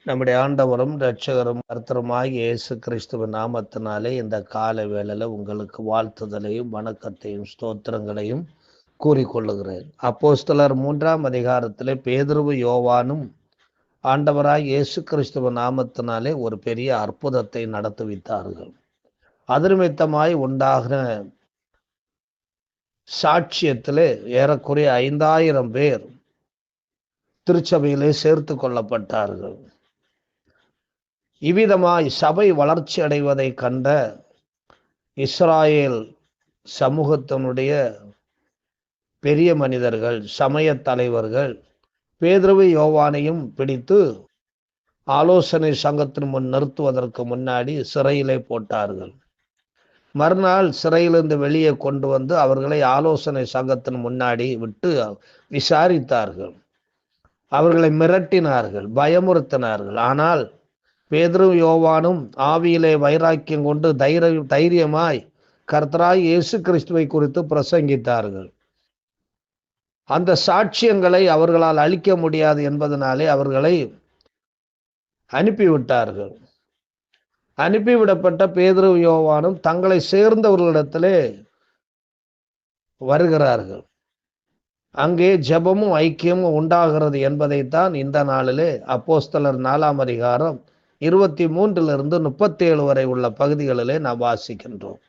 நம்முடைய ஆண்டவரும் இரட்சகரும் கர்த்தருமாகிய இயேசு கிறிஸ்துவின் நாமத்தினாலே இந்த கால வேளையில உங்களுக்கு வாழ்த்துதலையும் வணக்கத்தையும் ஸ்தோத்திரங்களையும் கூறிக்கொள்ளுகிறேன். அப்போஸ்தலர் 3ஆம் அதிகாரத்திலே பேதுருவும் யோவானும் ஆண்டவராய் இயேசு கிறிஸ்துவின் நாமத்தினாலே ஒரு பெரிய அற்புதத்தை நடத்துவித்தார்கள். அது நிமித்தமாய் உண்டாகிற சாட்சியத்திலே ஏறக்குறைய 5000 பேர் திருச்சபையிலே சேர்த்து கொள்ளப்பட்டார்கள். இவ்விதமாய் சபை வளர்ச்சி அடைவதை கண்ட இஸ்ராயேல் சமூகத்தினுடைய பெரிய மனிதர்கள், சமய தலைவர்கள் பேதுருவை யோவானையும் பிடித்து ஆலோசனை சங்கத்தின் முன் நிறுத்துவதற்கு முன்னாடி சிறையிலே போட்டார்கள். மறுநாள் சிறையிலிருந்து வெளியே கொண்டு வந்து அவர்களை ஆலோசனை சங்கத்தின் முன்னாடி விட்டு விசாரித்தார்கள். அவர்களை மிரட்டினார்கள், பயமுறுத்தினார்கள். ஆனால் பேதுரு யோவானும் ஆவியிலே வைராக்கியம் கொண்டு தைரியமாய் கர்த்தராய் இயேசு கிறிஸ்துவை குறித்து பிரசங்கித்தார்கள். அந்த சாட்சியங்களை அவர்களால் அழிக்க முடியாது என்பதனாலே அவர்களை அனுப்பிவிட்டார்கள். அனுப்பிவிடப்பட்ட பேதுரு யோவானும் தங்களை சேர்ந்தவர்களிடத்திலே வருகிறார்கள். அங்கே ஜெபமும் ஐக்கியமும் உண்டாகிறது என்பதைத்தான் இந்த நாளிலே அப்போஸ்தலர் 4ஆம் அதிகாரம் 23 37 வரை உள்ள பகுதிகளிலே நாம் வாசிக்கின்றோம்.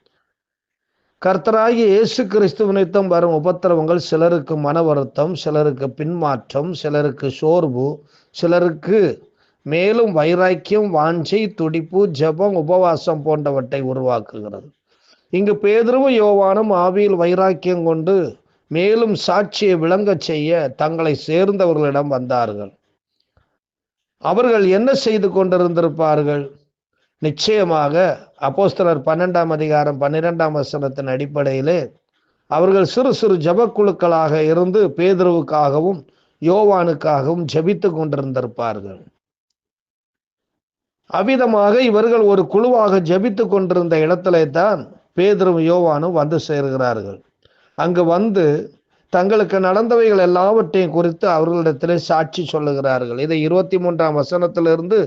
கர்த்தராகிய இயேசு கிறிஸ்துவ நிமித்தம் வரும் உபத்திரவங்கள் சிலருக்கு மன வருத்தம், சிலருக்கு பின்மாற்றம், சிலருக்கு சோர்வு, சிலருக்கு மேலும் வைராக்கியம், வாஞ்சை, துடிப்பு, ஜெபம், உபவாசம் போன்றவற்றை உருவாக்குகிறது. இங்கு பேதுருவும் யோவானும் ஆவியில் வைராக்கியம் கொண்டு மேலும் சாட்சியை விளங்க செய்ய தங்களை சேர்ந்தவர்களிடம் வந்தார்கள். அவர்கள் என்ன செய்து கொண்டிருந்திருப்பார்கள்? நிச்சயமாக அப்போஸ்தலர் 12ஆம் அதிகாரம் 12ஆம் வசனத்தின் அடிப்படையிலே அவர்கள் சிறு சிறு ஜெபக்குழுக்களாக இருந்து பேதுருவுக்காகவும் யோவானுக்காகவும் ஜெபித்து கொண்டிருந்திருப்பார்கள். அவ்விதமாக இவர்கள் ஒரு குழுவாக ஜெபித்து கொண்டிருந்த இடத்திலே தான் பேதுருவும் யோவானும் வந்து சேர்கிறார்கள். அங்கு வந்து தங்களுக்கு நடந்தவைகள் எல்லாவற்றையும் குறித்து அவர்களிடத்திலே சாட்சி சொல்லுகிறார்கள். இதை 23ஆம் வசனத்திலிருந்து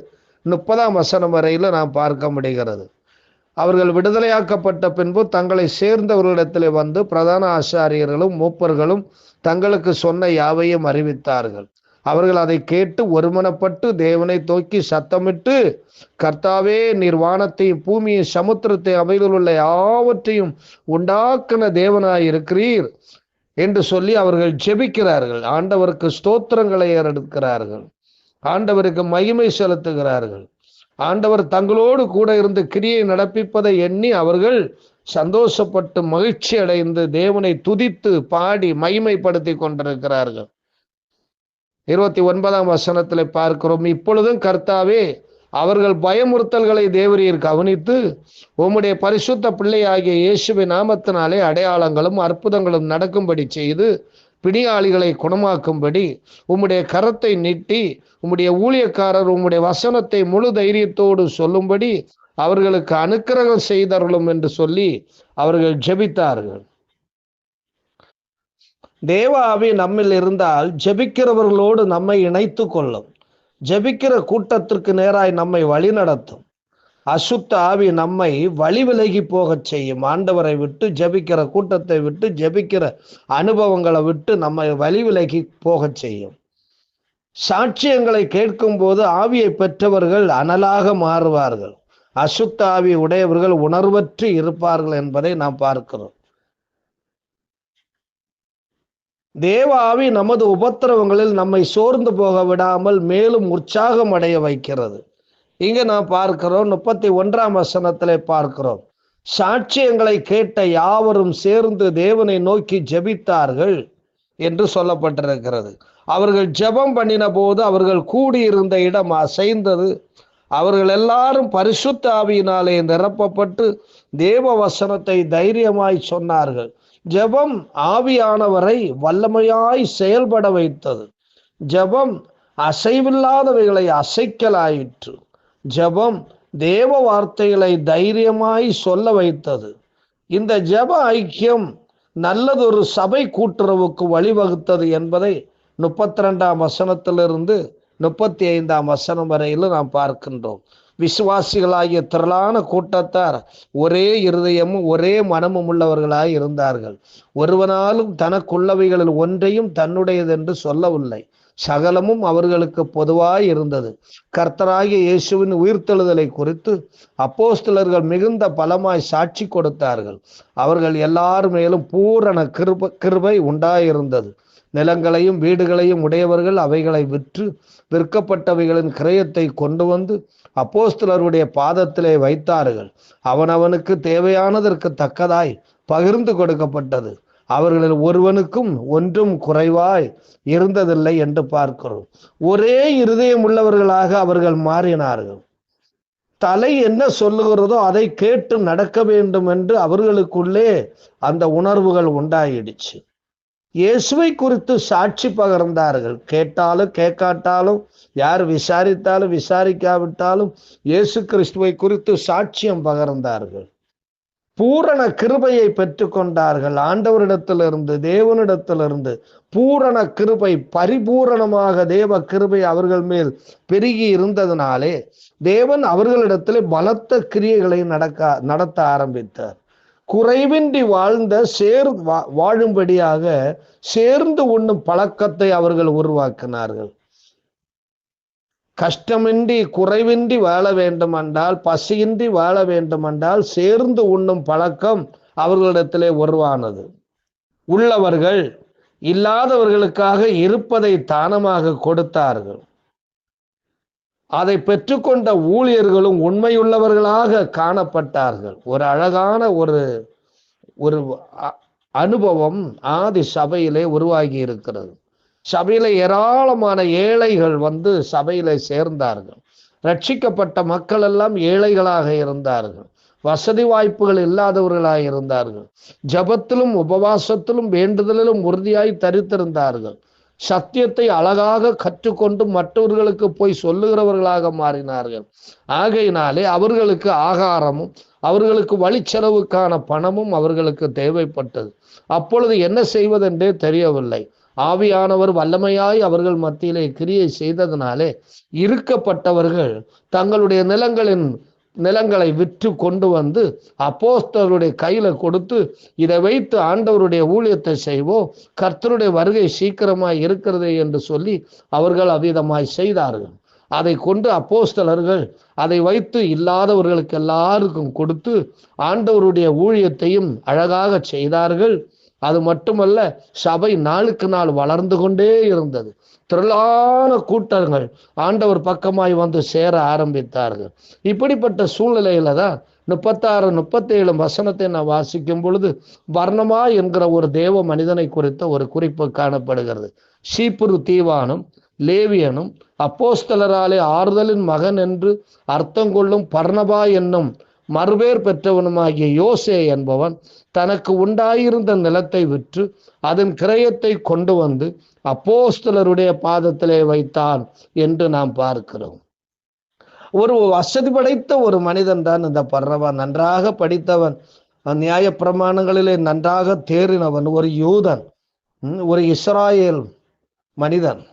30ஆம் வசனம் வரையில நாம் பார்க்க முடிகிறது. அவர்கள் விடுதலையாக்கப்பட்ட பின்பு தங்களை சேர்ந்தவர்களிடத்திலே வந்து பிரதான ஆசாரியர்களும் மூப்பர்களும் தங்களுக்கு சொன்ன யாவையும் அறிவித்தார்கள். அவர்கள் அதை கேட்டு ஒருமனப்பட்டு தேவனை நோக்கி சத்தமிட்டு, கர்த்தாவே, நீர் வானத்தையும் பூமியை சமுத்திரத்தை அவையில் உள்ள யாவற்றையும் உண்டாக்கின தேவனாய் இருக்கிறீர் என்று சொல்லி அவர்கள் ஜெபிக்கிறார்கள். ஆண்டவருக்கு ஸ்தோத்திரங்களை ஏறெடுக்கிறார்கள். ஆண்டவருக்கு மகிமை செலுத்துகிறார்கள். ஆண்டவர் தங்களோடு கூட இருந்து கிரியை நடப்பிப்பதை எண்ணி அவர்கள் சந்தோஷப்பட்டு மகிழ்ச்சி அடைந்து தேவனை துதித்து பாடி மகிமைப்படுத்தி கொண்டிருக்கிறார்கள். 29ஆம் வசனத்தில் பார்க்கிறோம், இப்பொழுதும் கர்த்தாவே, அவர்கள் பயமுறுத்தல்களை தேவரீர் கவனித்து உம்முடைய பரிசுத்த பிள்ளையாகிய இயேசுவின் நாமத்தினாலே அடையாளங்களும் அற்புதங்களும் நடக்கும்படி செய்து பிணியாளிகளை குணமாக்கும்படி உம்முடைய கரத்தை நீட்டி உம்முடைய ஊழியக்காரர் உம்முடைய வசனத்தை முழு தைரியத்தோடு சொல்லும்படி அவர்களுக்கு அனுக்கிரகம் செய்தருளும் என்று சொல்லி அவர்கள் ஜெபித்தார்கள். தேவ ஆவி நம்மில் இருந்தால் ஜெபிக்கிறவர்களோடு நம்மை இணைத்து கொள்ளும். ஜெபிக்கிற கூட்டத்திற்கு நேராய் நம்மை வழி நடத்தும். அசுத்த ஆவி நம்மை வழி விலகி போகச் செய்யும். ஆண்டவரை விட்டு, ஜெபிக்கிற கூட்டத்தை விட்டு, ஜெபிக்கிற அனுபவங்களை விட்டு நம்மை வழி விலகி போகச் செய்யும். சாட்சியங்களை கேட்கும் போது ஆவியை பெற்றவர்கள் அனலாக மாறுவார்கள். அசுத்த ஆவி உடையவர்கள் உணர்வற்று இருப்பார்கள் என்பதை நாம் பார்க்கிறோம். தேவ ஆவி நமது உபத்திரவங்களில் நம்மை சோர்ந்து போக விடாமல் மேலும் உற்சாகம் அடைய வைக்கிறது. இங்க நாம் பார்க்கிறோம், 31ஆம் வசனத்திலே பார்க்கிறோம், சாட்சியங்களை கேட்ட யாவரும் சேர்ந்து தேவனை நோக்கி ஜெபித்தார்கள் என்று சொல்லப்பட்டிருக்கிறது. அவர்கள் ஜெபம் பண்ணின போது அவர்கள் கூடியிருந்த இடம் அசைந்தது. அவர்கள் எல்லாரும் பரிசுத்த ஆவியினாலே நிரப்பப்பட்டு தேவ வசனத்தை தைரியமாய் சொன்னார்கள். ஜெபம் ஆவியானவரை வல்லமையாய் செயல்பட வைத்தது. ஜெபம் அசைவில்லாதவைகளை அசைக்கலாயிற்று. ஜெபம் தேவ வார்த்தைகளை தைரியமாய் சொல்ல வைத்தது. இந்த ஜெப ஐக்கியம் நல்லதொரு சபை கூட்டுறவுக்கு வழிவகுத்தது என்பதை 32ஆம் வசனத்திலிருந்து 35ஆம் வசனம் வரையிலும் நாம் பார்க்கின்றோம். விசுவாசிகளாகிய திரளான கூட்டத்தார் ஒரே இருதயமும் ஒரே மனமும் உள்ளவர்களாய் இருந்தார்கள். ஒருவனாலும் தனக்குள்ளவைகளில் ஒன்றையும் தன்னுடையதென்று சொல்லவில்லை. சகலமும் அவர்களுக்கு பொதுவாய் இருந்தது. கர்த்தராகிய இயேசுவின் உயிர்த்தெழுதலை குறித்து அப்போஸ்தலர்கள் மிகுந்த பலமாய் சாட்சி கொடுத்தார்கள். அவர்கள் எல்லார் மேலும் பூரண கிருபை உண்டாயிருந்தது. நிலங்களையும் வீடுகளையும் உடையவர்கள் அவைகளை விற்று விற்கப்பட்டவைகளின் கிரயத்தை கொண்டு வந்து அப்போஸ்தலருடைய பாதத்திலே வைத்தார்கள். அவனவனுக்கு தேவையானதற்கு தக்கதாய் பகிர்ந்து கொடுக்கப்பட்டது. அவர்களில் ஒருவனுக்கும் ஒன்றும் குறைவாய் இருந்ததில்லை என்று பார்க்கிறோம். ஒரே இருதயம் உள்ளவர்களாக அவர்கள் மாறினார்கள். தலை என்ன சொல்லுகிறதோ அதை கேட்டு நடக்க வேண்டும் என்று அவர்களுக்குள்ளே அந்த உணர்வுகள் உண்டாயிடுச்சு. இயேசுவை குறித்து சாட்சி பகர்ந்தார்கள். கேட்டாலும் கேட்காட்டாலும், யார் விசாரித்தாலும் விசாரிக்காவிட்டாலும் இயேசு கிறிஸ்துவை குறித்து சாட்சியம் பகர்ந்தார்கள். பூரண கிருபையை பெற்றுக்கொண்டார்கள். ஆண்டவரிடத்திலிருந்து, தேவனிடத்திலிருந்து பூரண கிருபை, பரிபூரணமாக தேவ கிருபை அவர்கள் மேல் பெருகி இருந்ததினாலே தேவன் அவர்களிடத்திலே பலத்த கிரியைகளை நடத்த ஆரம்பித்தார். குறைவின்றி வாழும்படியாக சேர்ந்து உண்ணும் பழக்கத்தை அவர்கள் உருவாக்கினார்கள். கஷ்டமின்றி குறைவின்றி வாழ வேண்டுமென்றால், பசியின்றி வாழ வேண்டுமென்றால் சேர்ந்து உண்ணும் பழக்கம் அவர்களிடத்திலே உருவானது. உள்ளவர்கள் இல்லாதவர்களுக்காக இருப்பதை தானமாக கொடுத்தார்கள். அதை பெற்றுக்கொண்ட ஊழியர்களும் உண்மையுள்ளவர்களாக காணப்பட்டார்கள். ஒரு அழகான ஒரு அனுபவம் ஆதி சபையிலே உருவாகி இருக்கிறது. சபையில ஏராளமான ஏழைகள் வந்து சபையில சேர்ந்தார்கள். ரட்சிக்கப்பட்ட மக்கள் எல்லாம் ஏழைகளாக இருந்தார்கள். வசதி வாய்ப்புகள் இல்லாதவர்களாக இருந்தார்கள். ஜபத்திலும் உபவாசத்திலும் வேண்டுதலிலும் உறுதியாய் தரித்திருந்தார்கள். சத்தியத்தை அழகாக கற்றுக்கொண்டு மற்றவர்களுக்கு போய் சொல்லுகிறவர்களாக மாறினார்கள். ஆகையினாலே அவர்களுக்கு ஆகாரமும் அவர்களுக்கு வழிச்செலவுக்கான பணமும் அவர்களுக்கு தேவைப்பட்டது. அப்பொழுது என்ன செய்வதென்றே தெரியவில்லை. ஆவியானவர் வல்லமையாய் அவர்கள் மத்தியிலே கிரியை செய்ததினாலே இருக்கப்பட்டவர்கள் தங்களுடைய நிலங்களை விற்று கொண்டு வந்து அப்போஸ்தலருடைய கையில கொடுத்து, இதை வைத்து ஆண்டவருடைய ஊழியத்தை செய்வோம், கர்த்தருடைய வருகை சீக்கிரமாய் இருக்கிறது என்று சொல்லி அவர்கள் அவ்விதமாய் செய்தார்கள். அதை கொண்டு அப்போஸ்தலர்கள் அதை வைத்து இல்லாதவர்களுக்கு எல்லாருக்கும் கொடுத்து ஆண்டவருடைய ஊழியத்தையும் அழகாக செய்தார்கள். அது மட்டுமல்ல, சபை நாளுக்கு நாள் வளர்ந்து கொண்டே இருந்தது. திரளான கூட்டங்கள் ஆண்டவர் பக்கமாய் வந்து சேர ஆரம்பித்தார்கள். இப்படிப்பட்ட சூழ்நிலையில தான் 36, 37 வசனத்தை நான் வாசிக்கும் பொழுது வர்ணமா என்கிற ஒரு தேவ மனிதனை குறித்த ஒரு குறிப்பு காணப்படுகிறது. சீப்புரு தீவானும் லேவியனும் அப்போஸ்தலராலே ஆறுதலின் மகன் என்று அர்த்தம் கொள்ளும் பர்னபா என்னும் மறுபேர் பெற்றவனுமாகிய யோசே என்பவன் தனக்கு உண்டாயிருந்த நிலத்தை விற்று அதன் கிரயத்தை கொண்டு வந்து அப்போஸ்தலருடைய பாதத்திலே வைத்தான் என்று நாம் பார்க்கிறோம். ஒரு வசதி படைத்த ஒரு மனிதன் தான் இந்த பர்னபா. நன்றாக படித்தவன், நியாய பிரமாணங்களிலே நன்றாக தேறினவன், ஒரு யூதன், ஒரு இஸ்ராயேல் மனிதன்.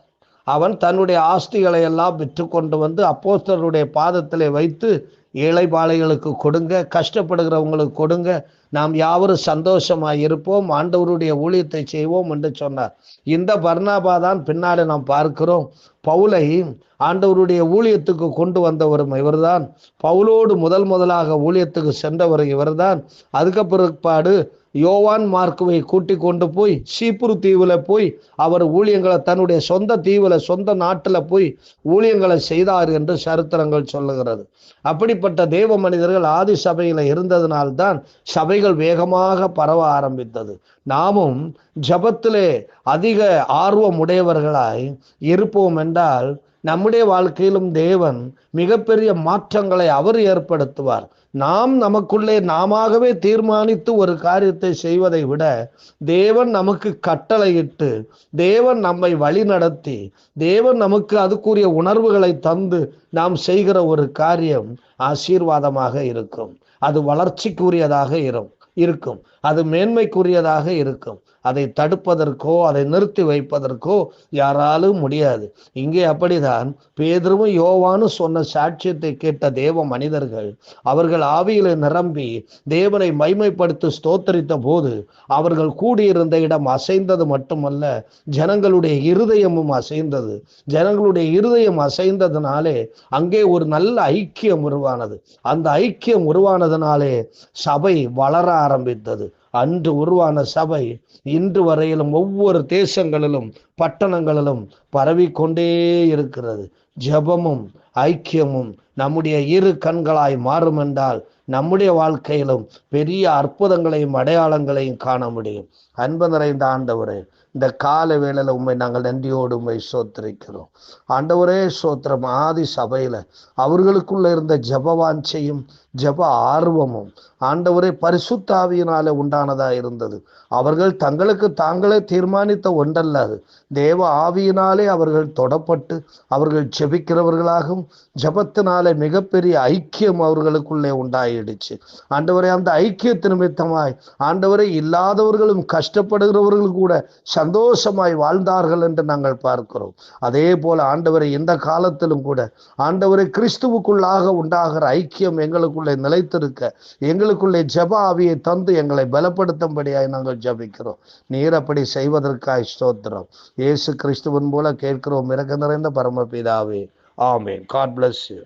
அவன் தன்னுடைய ஆஸ்திகளை எல்லாம் விற்று கொண்டு வந்து அப்போஸ்தலருடைய பாதத்திலே வைத்து, ஏழை பாளைகளுக்கு கொடுங்க, கஷ்டப்படுகிறவங்களுக்கு கொடுங்க, நாம் யாவரும் சந்தோஷமாய் இருப்போம், ஆண்டவருடைய ஊழியத்தை செய்வோம் என்று சொன்னார். இந்த பர்னபா தான் பின்னாடி நாம் பார்க்கிறோம் பவுலை ஆண்டவருடைய ஊழியத்துக்கு கொண்டு வந்தவரும் இவர்தான். பவுலோடு முதலாக ஊழியத்துக்கு சென்றவர் இவர்தான். அதுக்கு பிற்பாடு யோவான் மார்க்குவை கூட்டி கொண்டு போய் சீப்புரு தீவுல போய் அவர் ஊழியங்களை தன்னுடைய சொந்த தீவுல, சொந்த நாட்டுல போய் ஊழியங்களை செய்தார் என்று சரித்திரங்கள் சொல்லுகிறது. அப்படிப்பட்ட தேவ மனிதர்கள் ஆதி சபையில இருந்ததினால்தான் சபைகள் வேகமாக பரவ ஆரம்பித்தது. நாமும் ஜபத்திலே அதிக ஆர்வம் உடையவர்களாய் இருப்போம் என்றால் நம்முடைய வாழ்க்கையிலும் தேவன் மிகப்பெரிய மாற்றங்களை அவர் ஏற்படுத்துவார். நாம் நமக்குள்ளே நாமவே தீர்மானித்து ஒரு காரியத்தை செய்வதை விட தேவன் நமக்கு கட்டளையிட்டு, தேவன் நம்மை வழி நடத்தி, தேவன் நமக்கு அதுக்குரிய உணர்வுகளை தந்து நாம் செய்கிற ஒரு காரியம் ஆசீர்வாதமாக இருக்கும். அது வளர்ச்சிக்குரியதாக இருக்கும். அது மேன்மைக்குரியதாக இருக்கும். அதை தடுப்பதற்கோ அதை நிறுத்தி வைப்பதற்கோ யாராலும் முடியாது. இங்கே அப்படிதான் பேதுருவும் யோவானும் சொன்ன சாட்சியத்தை கேட்ட தேவ மனிதர்கள் அவர்கள் ஆவியில நிரம்பி தேவனை மைமைப்படுத்தி ஸ்தோத்தரித்த போது அவர்கள் கூடியிருந்த இடம் அசைந்தது மட்டுமல்ல, ஜனங்களுடைய இருதயமும் அசைந்தது. ஜனங்களுடைய இருதயம் அசைந்ததுனாலே அங்கே ஒரு நல்ல ஐக்கியம் உருவானது. அந்த ஐக்கியம் உருவானதுனாலே சபை வளர ஆரம்பித்தது. அன்று உருவான சபை இன்று வரையிலும் ஒவ்வொரு தேசங்களிலும் பட்டணங்களிலும் பரவிக்கொண்டே இருக்கிறது. ஜெபமும் ஐக்கியமும் நம்முடைய இரு கண்களாய் மாறும் என்றால் நம்முடைய வாழ்க்கையிலும் பெரிய அற்புதங்களையும் அடையாளங்களையும் காண முடியும். அன்பு நிறைந்த ஆண்டவரே, இந்த கால வேளையில உண்மை நாங்கள் நன்றியோடு உண்மை சோத்திரிக்கிறோம். ஆண்டவரே சோத்திரம். ஆதி சபையில அவர்களுக்குள்ள இருந்த ஜப வாஞ்சையும் ஜப ஆர்வமும் ஆண்டவரே பரிசுத்த ஆவியினாலே உண்டானதா இருந்தது. அவர்கள் தங்களுக்கு தாங்களே தீர்மானித்த ஒன்றல்ல, அது தேவ ஆவியினாலே அவர்கள் தொடப்பட்டு அவர்கள் ஜெபிக்கிறவர்களாகவும் ஜபத்தினாலே மிகப்பெரிய ஐக்கியம் அவர்களுக்குள்ளே உண்டாயிடுச்சு. ஆண்டவரே, அந்த ஐக்கியத்து நிமித்தமாய் ஆண்டவரே இல்லாதவர்களும் கஷ்டப்படுகிறவர்கள் கூட சந்தோஷமாய் வாழ்ந்தார்கள் என்று நாங்கள் பார்க்கிறோம். அதே போல ஆண்டவரை இந்த காலத்திலும் கூட ஆண்டவரை கிறிஸ்துவுக்குள்ளாக உண்டாகிற ஐக்கியம் எங்களுக்குள்ளே நிலைத்திருக்க எங்களுக்குள்ளே ஜப ஆவியை தந்து எங்களை பலப்படுத்தும்படியாய் நாங்கள் ஜபிக்கிறோம். நீர் அப்படி செய்வதற்காய் ஸ்தோத்திரம். இயேசு கிறிஸ்துவின் மூலம் கேட்கிறோம் இரக்க நிறைந்த பரமபிதாவே. ஆமென். God bless you.